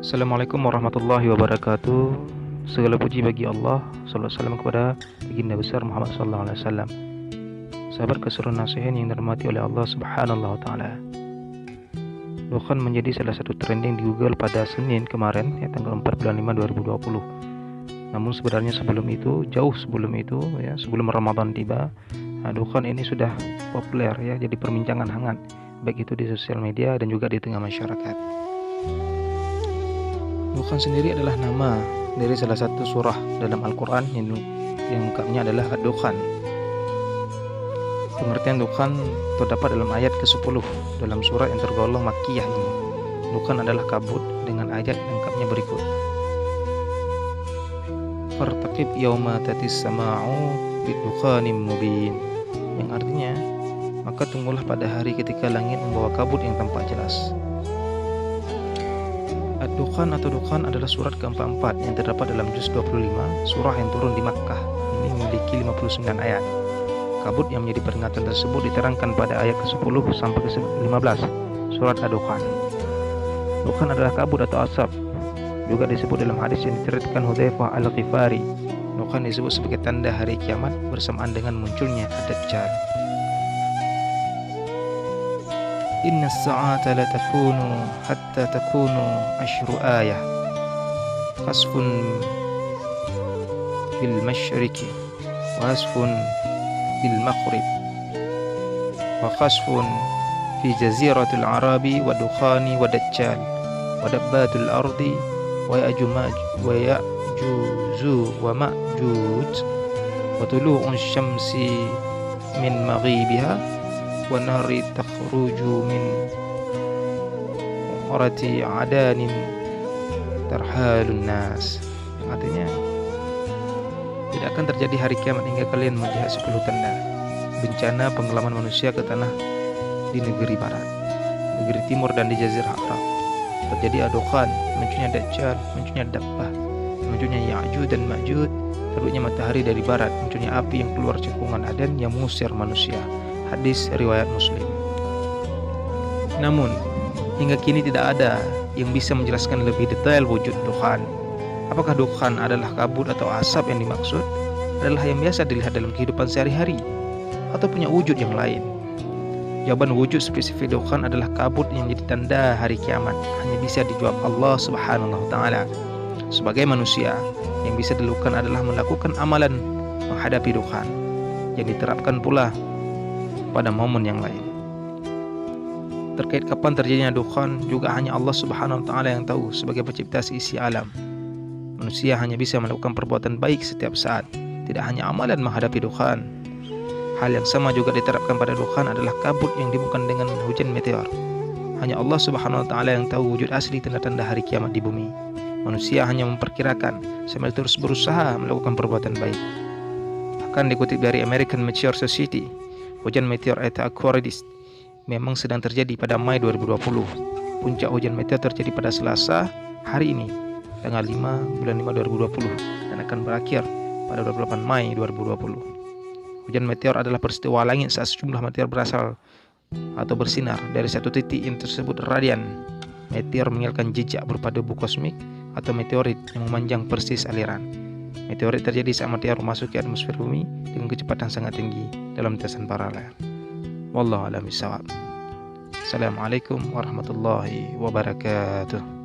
Assalamualaikum warahmatullahi wabarakatuh. Segala puji bagi Allah. Sallallahu alaihi wasallam kepada baginda besar Muhammad sallallahu alaihi wasallam. Sahabat keseluruhan nasihin yang dirahmati oleh Allah Subhanahu wa taala. Dukhan menjadi salah satu trending di Google pada Senin kemarin, tanggal 4 bulan 5 2020. Namun sebenarnya jauh sebelum itu, sebelum Ramadan tiba, dukhan ini sudah populer jadi perbincangan hangat, baik itu di sosial media dan juga di tengah masyarakat. Dukhan sendiri adalah nama dari salah satu surah dalam Al-Quran yang lengkapnya adalah Ad-Dukhan. Pengertian dukhan terdapat dalam ayat ke-10 dalam surah yang tergolong Makkiyah ini. Dukhan adalah kabut dengan ayat lengkapnya berikut. Fartaqib yawma tatis sama'u bidukhanim mubin, yang artinya maka tunggulah pada hari ketika langit membawa kabut yang tampak jelas. Ad-Dukhan atau Dukhan adalah surat ke-44 yang terdapat dalam juz 25, surah yang turun di Makkah. Ini memiliki 59 ayat. Kabut yang menjadi peringatan tersebut diterangkan pada ayat ke-10 sampai ke-15 surat Ad-Dukhan. Dukhan adalah kabut atau asap. Juga disebut dalam hadis yang diceritakan Hudzaifah Al-Ghifari. Dukhan disebut sebagai tanda hari kiamat bersamaan dengan munculnya Ad-Dajjal. Inna as-sa'ata la takunu hatta takunu ashru ayah khasfun bil masyriqi wa khasfun bil maghrib wa khasfun fi jaziratil arabi wa dukhani wa dajjal wa dabbatul ardi wa ya'juzu wa ma'juj wa tulu'un syamsi min maghibiha wa nari takhruju min urati adanin tarhalun nas, yang artinya tidak akan terjadi hari kiamat hingga kalian melihat 10 tanda bencana penggelaman manusia ke tanah di negeri barat, negeri timur dan di jazirah Arab. Terjadi Ad-Dukhan, munculnya Dajjal, munculnya Dabbah, munculnya Ya'juj dan Ma'juj, terbitnya matahari dari barat, munculnya api yang keluar cekungan Aden yang mengusir manusia. Hadis riwayat Muslim. Namun hingga kini tidak ada yang bisa menjelaskan lebih detail wujud dukhan. Apakah dukhan adalah kabut atau asap yang dimaksud adalah yang biasa dilihat dalam kehidupan sehari-hari, atau punya wujud yang lain? Jawaban wujud spesifik dukhan adalah kabut yang menjadi tanda hari kiamat hanya bisa dijawab Allah Subhanahu wa taala. Sebagai manusia, yang bisa dilakukan adalah melakukan amalan menghadapi dukhan yang diterapkan pula pada momen yang lain. Terkait kapan terjadinya dukhan juga hanya Allah Subhanahu wa taala yang tahu sebagai pencipta seisi alam. Manusia hanya bisa melakukan perbuatan baik setiap saat, tidak hanya amalan menghadapi dukhan. Hal yang sama juga diterapkan pada dukhan adalah kabut yang dibungkam dengan hujan meteor. Hanya Allah Subhanahu wa taala yang tahu wujud asli tanda-tanda hari kiamat di bumi. Manusia hanya memperkirakan sambil terus berusaha melakukan perbuatan baik. Akan dikutip dari American Meteor Society, hujan meteor Eta Aquarius memang sedang terjadi pada Mei 2020. Puncak hujan meteor terjadi pada Selasa hari ini, tanggal 5 bulan 5 2020, dan akan berakhir pada 28 Mei 2020. Hujan meteor adalah peristiwa langit saat sejumlah meteor berasal atau bersinar dari satu titik yang tersebut radian. Meteor meninggalkan jejak berupa debu kosmik atau meteorit yang memanjang persis aliran. Meteorit terjadi saat meteor memasuki atmosfer bumi dengan kecepatan sangat tinggi dalam lintasan paralel. Wallahu a'lam bishawab. Assalamualaikum warahmatullahi wabarakatuh.